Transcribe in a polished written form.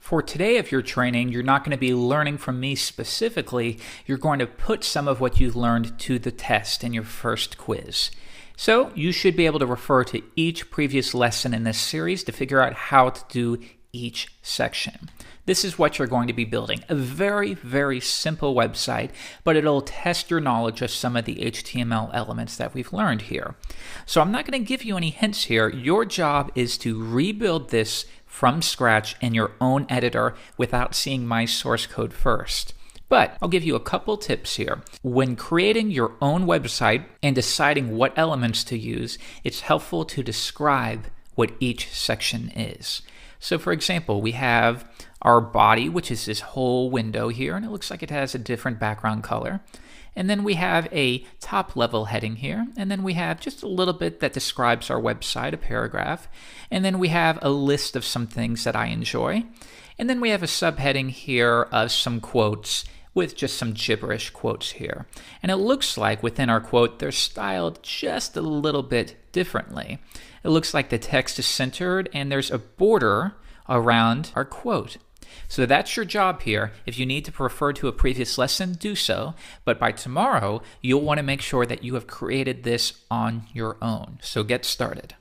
For today of your training, you're not going to be learning from me specifically. You're going to put some of what you've learned to the test in your first quiz. So you should be able to refer to each previous lesson in this series to figure out how to do each section. This is what you're going to be building. A very, very simple website, but it'll test your knowledge of some of the HTML elements that we've learned here. So I'm not going to give you any hints here. Your job is to rebuild this from scratch in your own editor without seeing my source code first. But I'll give you a couple tips here. When creating your own website and deciding what elements to use, it's helpful to describe what each section is. So for example, we have our body, which is this whole window here, and it looks like it has a different background color. And then we have a top level heading here, and then we have just a little bit that describes our website, a paragraph, and then we have a list of some things that I enjoy, and then we have a subheading here of some quotes with just some gibberish quotes here. And it looks like within our quote, they're styled just a little bit differently. It looks like the text is centered and there's a border around our quote. So that's your job here. If you need to refer to a previous lesson, do so. But by tomorrow, you'll want to make sure that you have created this on your own. So get started.